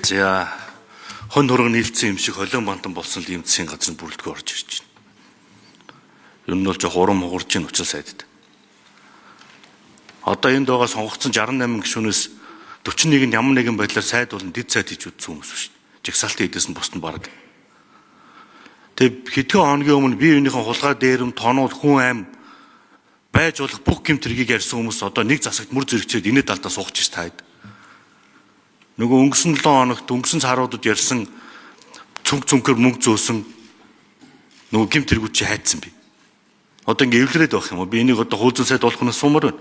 За хон хөрөнгө нийлцсэн юм шиг холион бантан болсон л ийм засгийн газрын бүрэлдэхүүн орж ирж байна. Ер нь бол жоо урам хугарч ийн учраас сайдд. Одоо энд байгаа сонгогдсон 68 гишүүнээс 41-нд ямар нэгэн байдлаар сайд болон дэд сайд хийж үтсэн хүмүүс шүү дээ. Жигсаалтын эдээс нь бусд нь бараг. Тэг хэдхэн хоногийн өмнө бие биенийхэн хулгай дээрэм, тонууд, хүн аим байж болох бүх гэмт хэргийг ярьсан хүмүүс одоо нэг засагт мөр зэрэгцээд инээ талдаа суугч ш таад. Нөгөө өнгөрсөн 7 хоногт өнгөрсөн цааруудад ярьсан цүнхэр мөнгө зөөсөн нөгөө гэмт хэрэгүүд чи хайцсан би. Одоо ингэ эвлэрээд байх юм уу? Би энийг одоо хуулзан сайд болох нь сумар байна.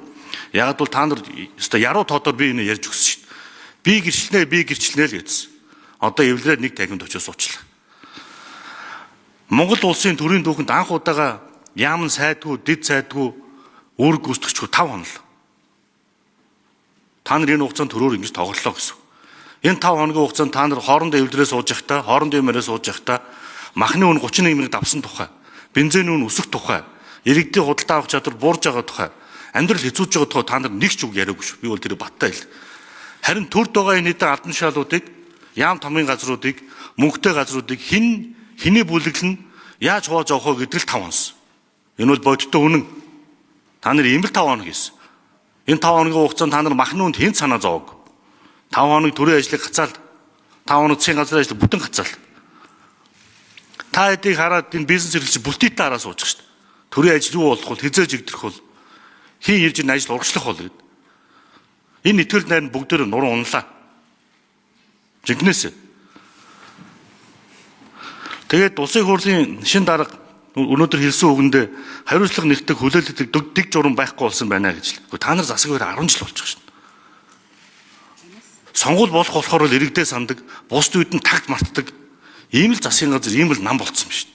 Яг бол та нар өстой яруу тоодоор би энэ ярьж өгсөн шин. Би гэрчлэнэ л гэдсэн. Одоо эвлэрээд нэг тагимд очиж суучлаа. Монгол улсын төрийн дүүхэнд анх удаага яамн сайдгүй, дэд сайдгүй, үүрэг гүйцэтгэгчгүй 5 хонол. Та нар энэ хугацаанд төрөөр ингэж тоглолоо гэсэн. Энэ 5 хоногийн хугацаанд та нар хоорондоо эвлэрээ сууж явахдаа, хоорондоо юмараа сууж явахдаа махны үн 31 мянга давсан тухай, бензиний үн өсөх тухай, иргэдийн худалдаа авах чадвар буурж байгаа тухай, амьдрал хэцүүж байгаа тухай та нар нэг ч үг яриаггүй шүү. Би бол тэр баттай ил. Харин төрд байгаа энэ хэдэн албан тушаалуудыг, яам томын газруудыг, мөнгөтэй газруудыг хэний бүлэглэн яаж хувааж авах вэ гэдэг л 5 хонос. Энэ бол бодиттой үнэн. Та нар ийм л 5 хоног хийсэн. Энэ 5 хоногийн хугацаанд та нар махны үнд хэн санаа зовоог. 5 хоног төрийн ажлыг гацаал. 5 хоног засгийн газрын ажлыг бүтэн гацаал. Та хэдийг хараад энэ бизнес эрхлэгч бүлтийтэй хараа сууж шүү дээ. Төрийн ажил юу болох вэ? Хизээж игдэх бол хин ирж энэ ажил урагшлах бол гэдэг. Энэ итгэл найр нь бүгдээр нуруу унлаа. Жинхнээсээ. Тэгээд улсын хурлын шин дарга өнөөдөр хэлсэн үгэндээ хариуцлага нэгтгэх хүлээлтдэг дэг журам байхгүй болсон байна гэж л. Та нар засаг хоёр 10 жил болчих шин. Сонгуул болох болохоор л иргэдээ сандаг, бусд үед нь тагт мартдаг. Ийм л засгийн газар, ийм л нам болцсон юм шин.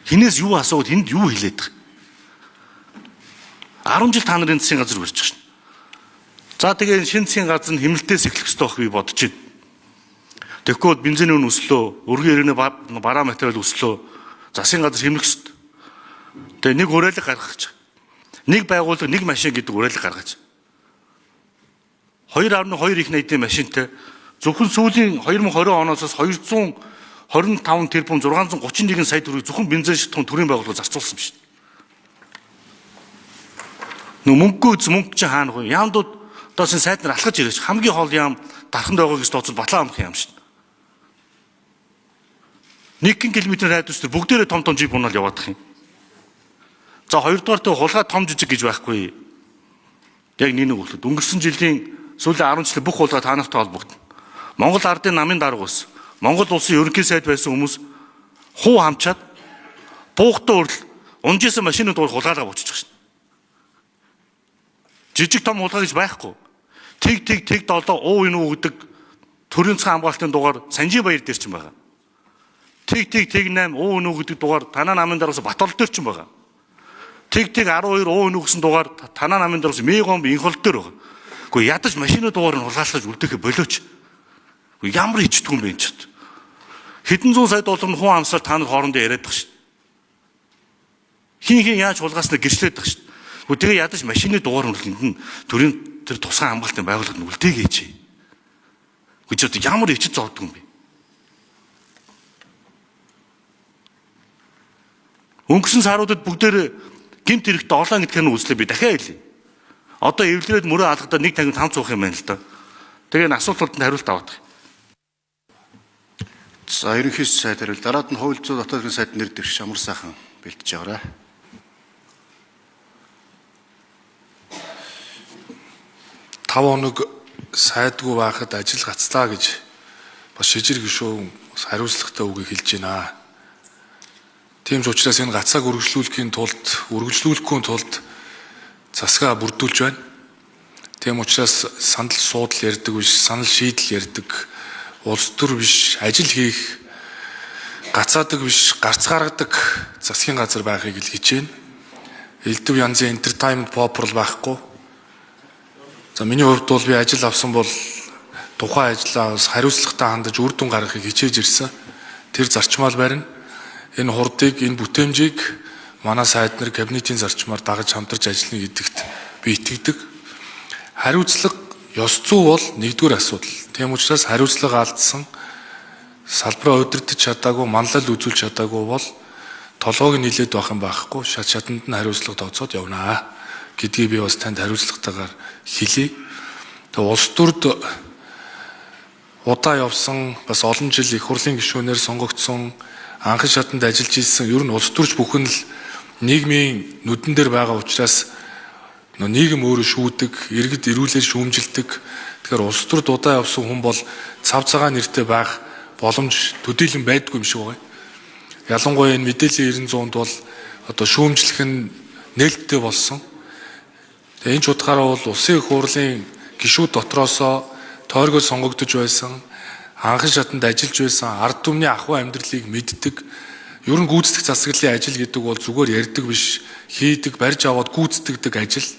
Хинээс юу асууад энд юу хэлээд байгаа. 10 жил та нарын засгийн газар барьж шин. За тэгээ шинэ засгийн газар нь хэмнэлтээс эхлэх ёстой байх би бодож байна. Тэгэхгүй бол бензиний үн өслөө, өргөн иргэний бараа материал өслөө, засгийн газар хэмнэх ёстой. Тэгээ нэг уриалга гаргах гэж. Нэг байгууллага нэг машин гэдэг уриалга гаргаж. 2.2 их найдын машинтай зөвхөн сүүлийн 2020 оноос 225 тэрбум 631 сая төгрөгийг зөвхөн бензин шатхуун төрийн байгууллага зарцуулсан биш. Мөнгө чи хаана вэ? Яамдууд доос энэ сайд нар алхаж ирэж хамгийн хоол яам дарханд байгаа гэж тооцоод батлан амх юм шин. 1 км радиус төр бүгдээрээ том жип унаал яваадах юм. За хоёрдугаар тэ хулгай том жижиг гэж байхгүй. Яг нэг үлдээд өнгөрсөн жилийн сүүлийн 10 жилийн бүх хулгай та нартай холбогдно. Монгол ардын намын дарга ус, Монгол улсын ерөнхий сайд байсан хүмүүс хуу хамчаад буухтаа өрл унжсэн машинууд хулгайлаа бууччих шин. Жижиг том хулгай гэж байхгүй. Тэг долоо уу энэ үү гэдэг төрийн засгийн хамгаалтын дугаар Санжи баяр дээр ч юм байгаа. Тэг 8 уу энэ үү гэдэг дугаар танаа намын даргаас Батбол дээр ч юм байгаа. Тэг 12 уу энэ үү гэсэн дугаар танаа намын даргаас Мегомб инхол дээр байгаа. Гэхдээ ядаж машины дугаар нь хулгайлаж үлдээхэ болооч. Ямар ичдэг юм бэ энэ ч. Хэдэн зуун сая доллар нь хүн амсаар та нар хоорондоо яриад байх шин. Хин яаж хулгааснаа гэрчлээд байх шин. Тэгээ ядаж машины дугаар нь төрийн тэр тусгай хамгаалтын байгууллагад үлдээгээч. Гэж одоо ямар ичд зовдөг юм бэ? Өнгөрсөн саруудад бүгдээр гэмт хэрэгтэй орлоо гэдгээр нь үзлээ би дахиад хэлье. Одоо эвлэрээд мөрөө алгадаа нэг тагнад 500 юм байна л да. Тэгээ энэ асуултанд хариулт аваад. За ерөнхий сайд хариул. Дараад нь хууль зүйн дотоодын сайд нэр дэвш амар сайхан бэлтэж яваарай. Тав хоног сайдгүй байхад ажил гацлаа гэж бас шижир гишүүн хариуцлагатай үгийг хэлж байна. Тийм ч учраас энэ гацааг үргэлжлүүлэхийн тулд засгаа бүрдүүлж байна. Тийм учраас санал суудал ярьдаг биш, санал шийдэл ярьдаг, улс төр биш, ажил хийх, гацаадаг биш, гарц гаргадаг засгийн газар байхыг л хичээнэ. Элдв янзын entertainment popral байхгүй. За миний хувьд бол би ажил авсан бол тухайн ажлаа хариуцлагатай хандаж үр дүн гаргахыг хичээж ирсэн. Тэр зарчмаар барина. Энэ хурдыг, энэ бүтээмжийг манай сайд нар кабинетийн зарчмаар дагаж хамтарч ажиллана гэдэгт би итгэдэг. Хариуцлага ёс зүй бол нэгдүгээр асуудал. Тийм учраас хариуцлага алдсан, салбараа удирдах чадаагүй, манлал үзүүлж чадаагүй бол толгойг нийлээд байх юм байхгүй, шатанд нь хариуцлага тооцоод явнаа гэдгийг би бас танд хариуцлагатайгаар хэлье. Тэгээ улс төрд удаа явсан, бас олон жил их хурлын гишүүнээр сонгогдсон, анхан шатанд ажиллаж ирсэн, ер нь улс төрч бүхэн л нийгмийн нүдэн дээр байгаа учраас нийгэм өөрөө шүүдэг, иргэд ирүүлээд шүүмжилдэг. Тэгэхээр улс төрд удаа явсан хүн бол цав цагаан нэртэй байх боломж төдийлөн байдгүй юм шиг байна. Ялангуяа энэ мэдээллийн 900-д бол одоо шүүмжлэх нь нээлттэй болсон. Тэгээ энэ ч утгаараа бол улсын их хурлын гишүүд дотроосоо тойргоо сонгогдож байсан, анхан шатанд ажиллаж байсан, ард түмний ахуй амьдралыг мэддэг. Ер нь гүйцэтгэх засаглалын ажил гэдэг бол зүгээр ярьдаг биш, хийдэг, барьж аваад гүйцэтгэдэг ажил.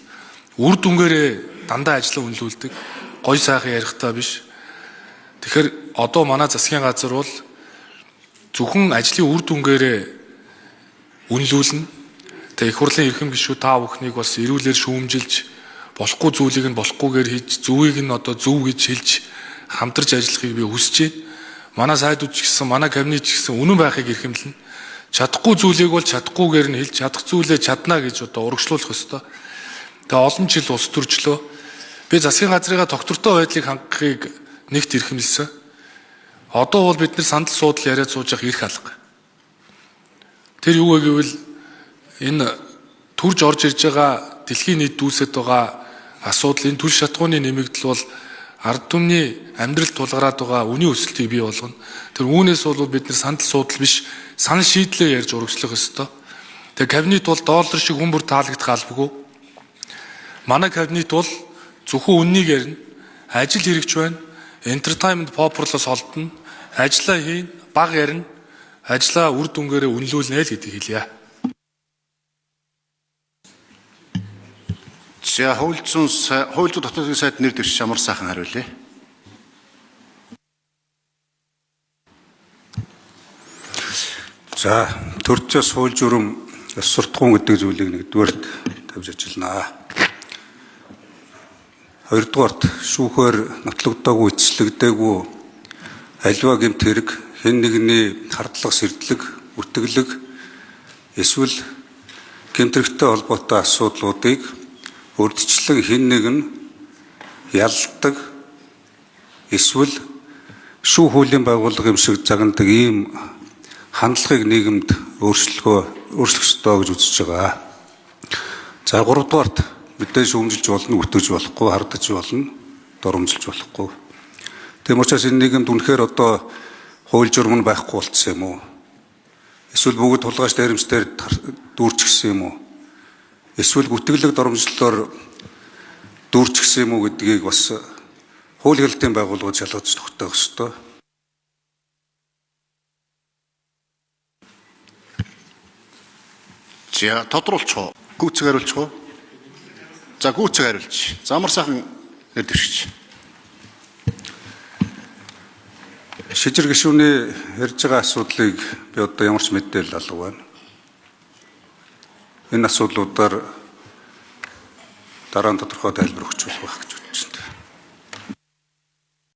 Үр дүнгээрээ дандаа ажлаа үнэлүүлдэг. Гой сайхан ярихтаа биш. Тэгэхээр одоо манай засгийн газар бол зөвхөн ажлын үр дүнгээрээ үнэлүүлнэ. Тэгээ их хурлын эрхэм гишүүд та бүхнийг бас эрүүлэр шүүмжилж, болохгүй зүйлийг нь болохгүйгээр хийж, зөвийг нь одоо зөв гэж хэлж хамтарч ажиллахыг би хүсэж байна. Манай сайдууд ч гэсэн, манай кабинет ч гэсэн үнэн байхыг эрхэмлэнэ. Чадахгүй зүйлийг бол чадахгүйгээр нь хэлж, чадах зүйлээ чадна гэж одоо урагшлуулах ёстой. Тэгээ олон жил улс төрчлөө. Би засгийн газрыгаа доктортой байдлыг хангахыг нэгт эрхэмлсэн. Одоо бол бид нар сандал суудал яриад сууж явах эрх алга. Тэр юу вэ гэвэл энэ төрж орж ирж байгаа дэлхийн нийт дүүсэт байгаа асуудал, энэ түл шатгууны нэмэгдэл бол ард түмний амьдралд тулгараад байгаа үнийн өсөлтийг бий болгоно. Тэр үүнээс бол бид нар сандал суудал биш, санал шийдлээ ярьж урагшлах ёстой. Тэгээ кабинет бол доллар шиг хүмүүр таалагдах албагүй. Манай кабинет бол зөвхөн үннийг ярина, ажил хэрэгч байна, entertainment pop-орлоос холдно, ажиллаа хийн, баг ярина, ажлаа үр дүнгээрээ үнэлүүлнэ л гэдгийг хэлье. За хууль зүйн дотоодын сайд нэр дэвшиж амар сайхан хариулъя. За төрчөөс хууль журам ёс суртахуун гэдэг зүйлийг нэгдүгээрт тавьж ажилланаа. Хоёрдугаарт шүүхээр нотлогдоогүй эцэслэгдээгүй аливаа гэмт хэрэг, хэн нэгний хардлага сэрдлэг, үтгэлэг эсвэл гэмтрэгтэй холбоотой асуудлуудыг урьдчилан хэн нэгэн ялдаг эсвэл шүү хуулийн байгууллага юм шиг загнадаг ийм хандлагыг нийгэмд өөрчлөх ёстой гэж үзэж байгаа. За 3 дугаарт мэдээж шүүмжилж болно, үтгэж болохгүй, хардаж болно, доромжилж болохгүй. Тийм учраас энэ нийгэмд үнэхээр одоо хууль журам нь байхгүй болчихсон юм уу? Эсвэл бүгд тулгайч дээрэмчдээр дүүрчихсэн юм уу? Эсвэл гүтгэлэг доромжлолоор дүүрчихсэн юм уу гэдгийг бас хууль хэлтийн байгууллагууд шалгаж тогтоох ёстой. За тодруулчих уу? Гүйцэг хариулчих уу? За гүйцэг хариулж. За амар сайхан нэр дэвшиж. Шижир гишүүний ярьж байгаа асуудлыг би одоо ямар ч мэдээлэл алга байна. Энэ асуудлуудаар дараа нь тодорхой тайлбар өгч болох байх гэж